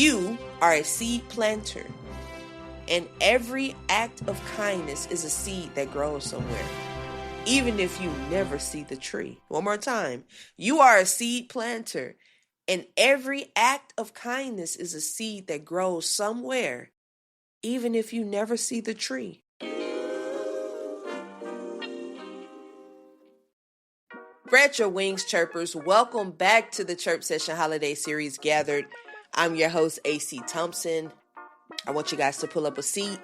You are a seed planter, and every act of kindness is a seed that grows somewhere, even if you never see the tree. One more time. You are a seed planter, and every act of kindness is a seed that grows somewhere, even if you never see the tree. Spread your wings, chirpers. Welcome back to the Chirp Session Holiday Series gathered. I'm your host, AC Thompson. I want you guys to pull up a seat,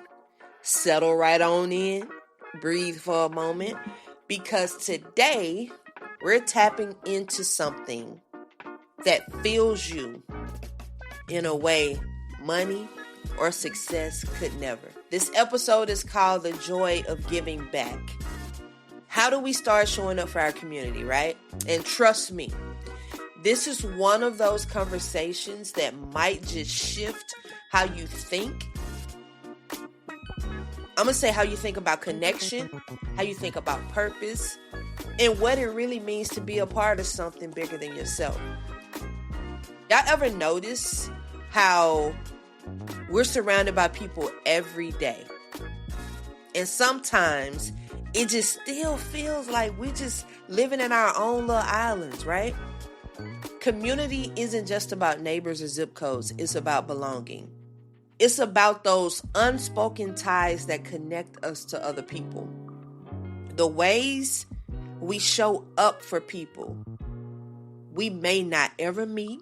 settle right on in, breathe for a moment, because today we're tapping into something that fills you in a way money or success could never. This episode is called The Joy of Giving Back. How do we start showing up for our community, right? And trust me, this is one of those conversations that might just shift how you think. I'm going to say how you think about connection, how you think about purpose, and what it really means to be a part of something bigger than yourself. Y'all ever notice how we're surrounded by people every day? And sometimes it just still feels like we're just living in our own little islands, right? Community isn't just about neighbors or zip codes. It's about belonging. It's about those unspoken ties that connect us to other people. The ways we show up for people we may not ever meet,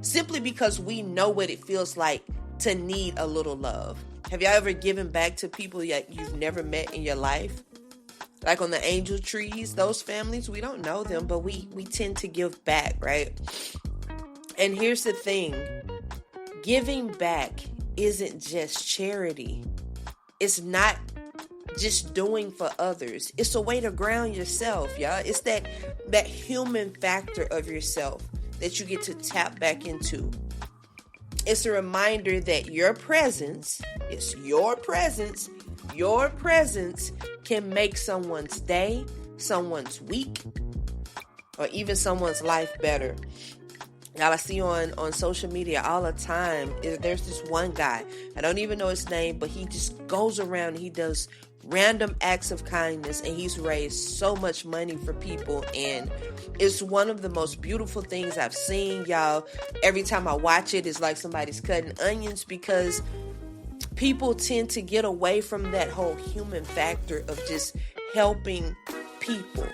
simply because we know what it feels like to need a little love. Have y'all ever given back to people that you've never met in your life? Like on the angel trees, those families, we don't know them, but we tend to give back, right? And here's the thing. Giving back isn't just charity. It's not just doing for others. It's a way to ground yourself, y'all. It's that human factor of yourself that you get to tap back into. It's a reminder that your presence can make someone's day, someone's week, or even someone's life better. Y'all, I see on social media all the time, there's this one guy, I don't even know his name, but he just goes around and he does random acts of kindness, and he's raised so much money for people, and it's one of the most beautiful things I've seen, y'all. Every time I watch it, it's like somebody's cutting onions, because people tend to get away from that whole human factor of just helping people.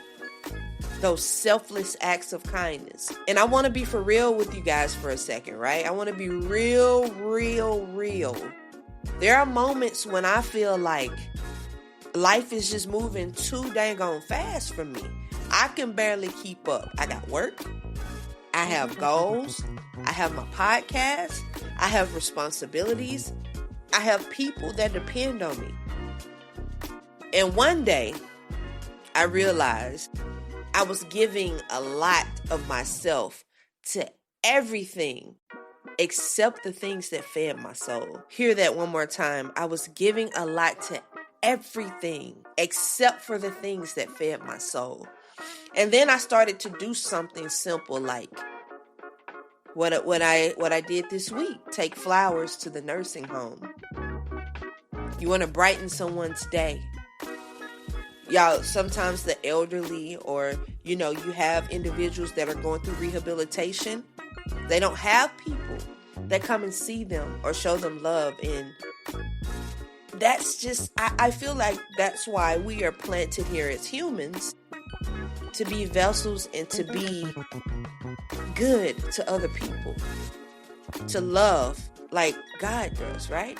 Those selfless acts of kindness. And I want to be for real with you guys for a second, right? I want to be real. There are moments when I feel like life is just moving too dang on fast for me. I can barely keep up. I got work. I have goals. I have my podcast. I have responsibilities. I have people that depend on me. And one day, I realized I was giving a lot of myself to everything except the things that fed my soul. Hear that one more time. I was giving a lot to everything except for the things that fed my soul. And then I started to do something simple like what I did this week. Take flowers to the nursing home. You want to brighten someone's day. Y'all, sometimes the elderly or, you have individuals that are going through rehabilitation. They don't have people that come and see them or show them love. And that's just, I feel like that's why we are planted here as humans, to be vessels and to be good to other people, to love like God does, right?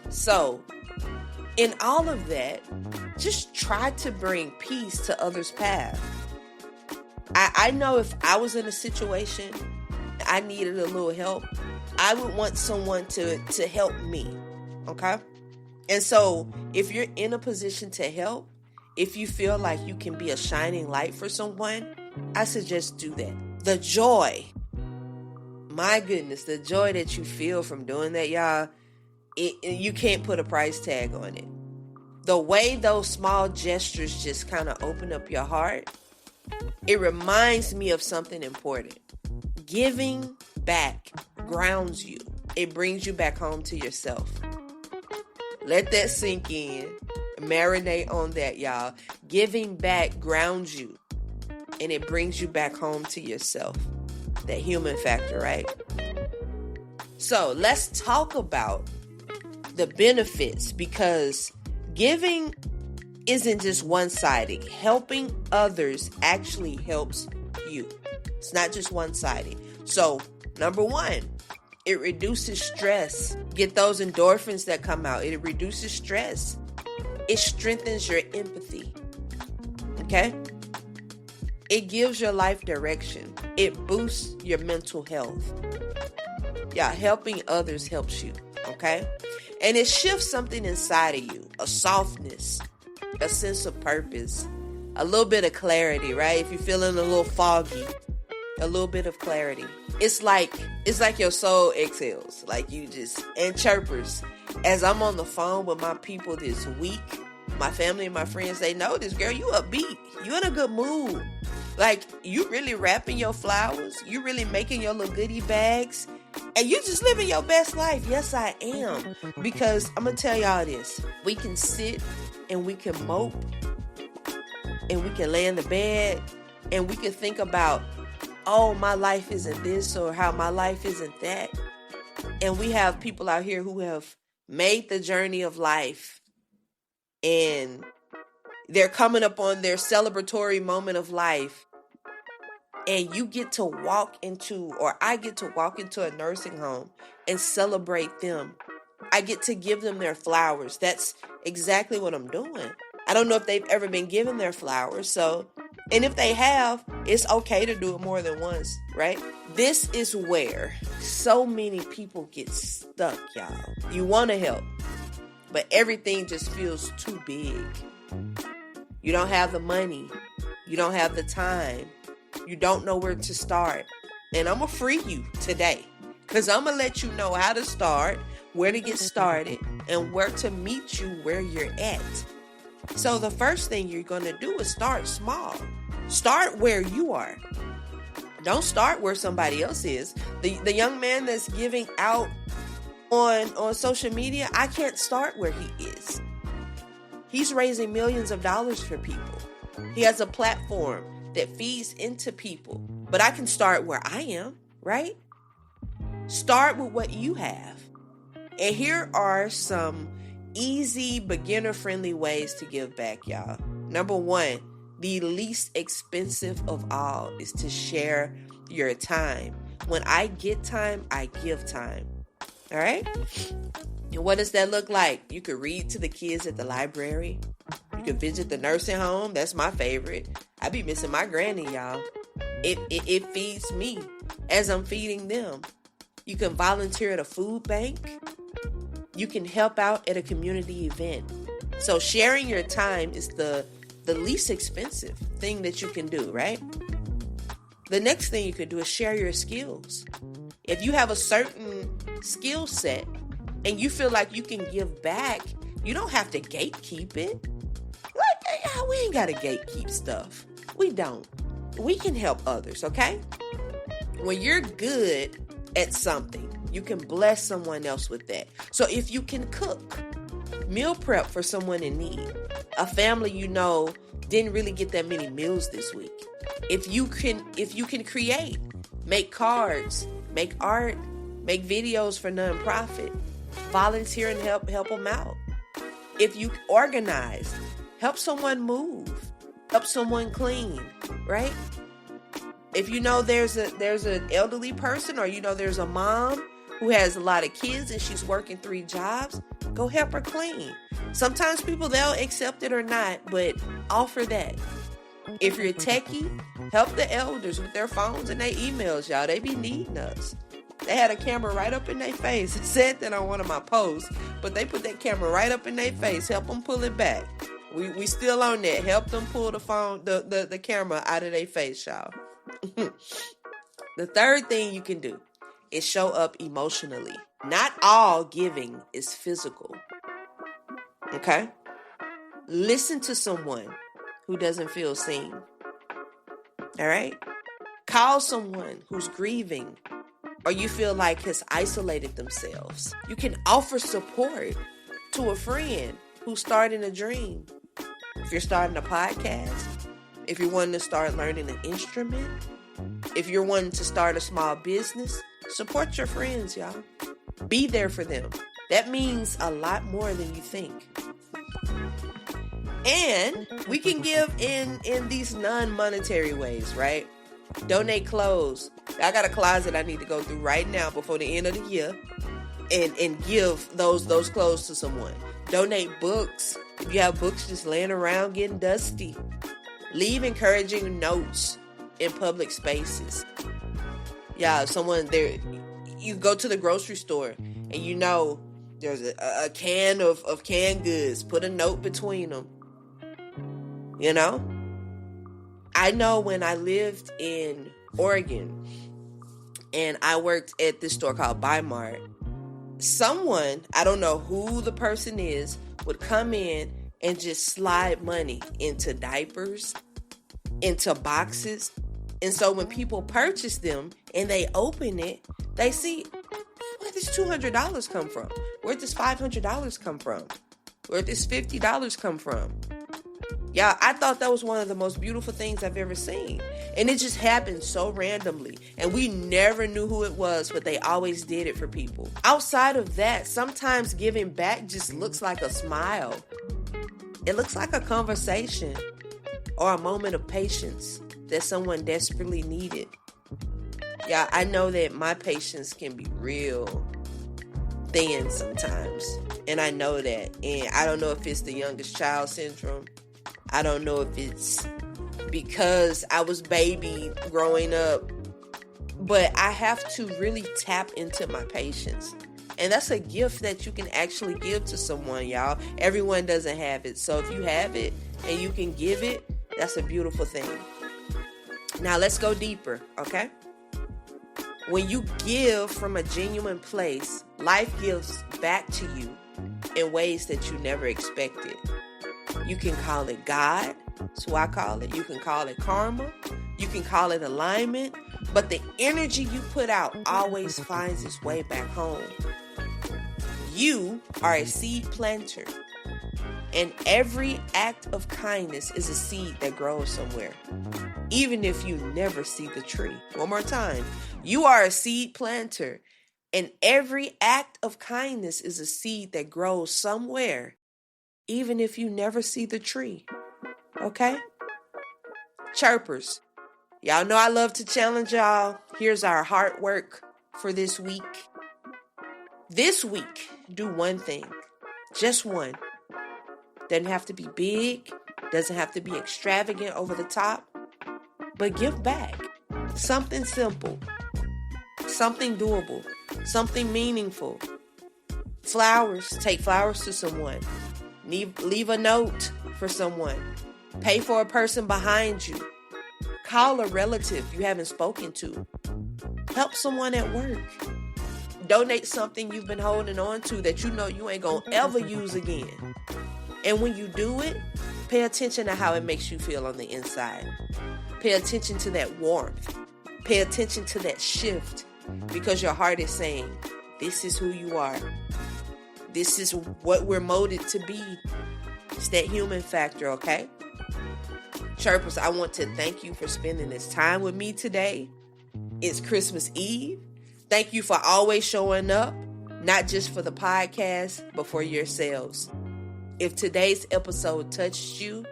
So, in all of that, just try to bring peace to others' path. I know if I was in a situation, I needed a little help, I would want someone to help me, okay? And so, if you're in a position to help, if you feel like you can be a shining light for someone, I suggest do that. The joy, my goodness, the joy that you feel from doing that, y'all, you can't put a price tag on it. The way those small gestures just kind of open up your heart, it reminds me of something important. Giving back grounds you. It brings you back home to yourself. Let that sink in. Marinate on that, y'all. Giving back grounds you. And it brings you back home to yourself. That human factor, right? So let's talk about the benefits, because giving isn't just one-sided. Helping others actually helps you. It's not just one-sided. So, number one, it reduces stress. Get those endorphins that come out. It reduces stress. It strengthens your empathy. Okay? It gives your life direction. It boosts your mental health. Yeah, helping others helps you. Okay? And it shifts something inside of you. A softness. A sense of purpose. A little bit of clarity, right? If you're feeling a little foggy. A little bit of clarity. It's like your soul exhales. Like you just, and chirpers. As I'm on the phone with my people this week, my family and my friends, they know this, girl, you upbeat. You in a good mood. Like, you really wrapping your flowers. You really making your little goodie bags. And you just living your best life. Yes, I am. Because I'm going to tell y'all this. We can sit and we can mope. And we can lay in the bed. And we can think about, oh, my life isn't this, or how my life isn't that. And we have people out here who have made the journey of life, and they're coming up on their celebratory moment of life, and you get to walk into, or I get to walk into a nursing home and celebrate them. I get to give them their flowers. That's exactly what I'm doing. I don't know if they've ever been given their flowers, so... And if they have, it's okay to do it more than once, right? This is where so many people get stuck, y'all. You want to help, but everything just feels too big. You don't have the money. You don't have the time. You don't know where to start. And I'm going to free you today, because I'm going to let you know how to start, where to get started, and where to meet you where you're at. So the first thing you're going to do is start small. Start where you are. Don't start where somebody else is. The young man that's giving out on social media, I can't start where he is. He's raising millions of dollars for people. He has a platform that feeds into people. But I can start where I am, right? Start with what you have. And here are some easy, beginner-friendly ways to give back, y'all. Number one, the least expensive of all is to share your time. When I get time, I give time. All right? And what does that look like? You could read to the kids at the library. You could visit the nursing home. That's my favorite. I be missing my granny, y'all. It feeds me as I'm feeding them. You can volunteer at a food bank. You can help out at a community event. So sharing your time is the least expensive thing that you can do, right? The next thing you can do is share your skills. If you have a certain skill set and you feel like you can give back, you don't have to gatekeep it. Like, we ain't got to gatekeep stuff. We don't. We can help others, okay? When you're good at something, you can bless someone else with that. So if you can cook, meal prep for someone in need, a family you know didn't really get that many meals this week. If you can create, make cards, make art, make videos for nonprofit, volunteer and help them out. If you organize, help someone move, help someone clean, right? If you know there's an elderly person, or you know there's a mom who has a lot of kids and she's working 3 jobs, go help her clean. Sometimes people, they'll accept it or not, but offer that. If you're a techie, help the elders with their phones and their emails, y'all. They be needing us. They had a camera right up in their face. It said that on one of my posts, but they put that camera right up in their face. Help them pull it back. We still on that. Help them pull the phone, the camera out of their face, y'all. The third thing you can do is show up emotionally. Not all giving is physical. Okay? Listen to someone who doesn't feel seen. All right? Call someone who's grieving or you feel like has isolated themselves. You can offer support to a friend who's starting a dream. If you're starting a podcast, if you're wanting to start learning an instrument, if you're wanting to start a small business, support your friends, y'all. Be there for them. That means a lot more than you think. And we can give in these non-monetary ways, right? Donate clothes. I got a closet I need to go through right now before the end of the year and give those clothes to someone. Donate books. If you have books just laying around getting dusty, leave encouraging notes in public spaces. Yeah, someone there, you go to the grocery store and you know there's a can of canned goods. Put a note between them. You know? I know when I lived in Oregon and I worked at this store called Buy Mart, someone, I don't know who the person is, would come in and just slide money into diapers, into boxes. And so when people purchase them and they open it, they see, where did this $200 come from? Where did this $500 come from? Where did this $50 come from? Yeah, I thought that was one of the most beautiful things I've ever seen. And it just happened so randomly. And we never knew who it was, but they always did it for people. Outside of that, sometimes giving back just looks like a smile. It looks like a conversation or a moment of patience that someone desperately needed. Yeah, I know that my patience can be real thin sometimes. And I know that. And I don't know if it's the youngest child syndrome. I don't know if it's because I was baby growing up, but I have to really tap into my patience. And that's a gift that you can actually give to someone, y'all. Everyone doesn't have it. So if you have it and you can give it, that's a beautiful thing. Now let's go deeper, okay? When you give from a genuine place, life gives back to you in ways that you never expected. You can call it God. That's what I call it. You can call it karma. You can call it alignment. But the energy you put out always finds its way back home. You are a seed planter. And every act of kindness is a seed that grows somewhere. Even if you never see the tree. One more time. You are a seed planter. And every act of kindness is a seed that grows somewhere. Even if you never see the tree. Okay? Chirpers. Y'all know I love to challenge y'all. Here's our heart work for this week. This week, do one thing. Just one. Doesn't have to be big. Doesn't have to be extravagant over the top. But give back. Something simple. Something doable. Something meaningful. Flowers. Take flowers to someone. Leave a note for someone. Pay for a person behind you. Call a relative you haven't spoken to. Help someone at work. Donate something you've been holding on to that you know you ain't gonna ever use again. And when you do it, pay attention to how it makes you feel on the inside. Pay attention to that warmth. Pay attention to that shift. Because your heart is saying, this is who you are. This is what we're molded to be. It's that human factor, okay? Chirpers, I want to thank you for spending this time with me today. It's Christmas Eve. Thank you for always showing up, not just for the podcast, but for yourselves. If today's episode touched you,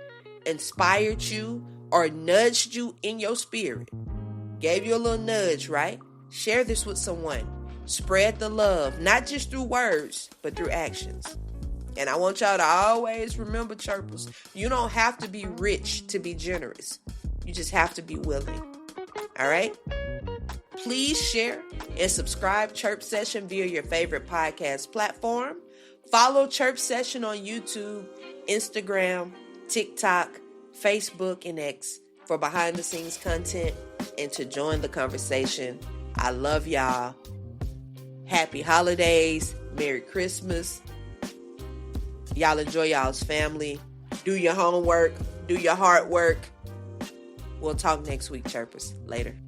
inspired you, or nudged you in your spirit, gave you a little nudge, right? Share this with someone. Spread the love, not just through words, but through actions. And I want y'all to always remember, Chirpers, you don't have to be rich to be generous. You just have to be willing. All right? Please share and subscribe Chirp Session via your favorite podcast platform. Follow Chirp Session on YouTube, Instagram, TikTok, Facebook, and X for behind-the-scenes content and to join the conversation. I love y'all. Happy holidays. Merry Christmas. Y'all enjoy y'all's family. Do your homework. Do your hard work. We'll talk next week, Chirpers. Later.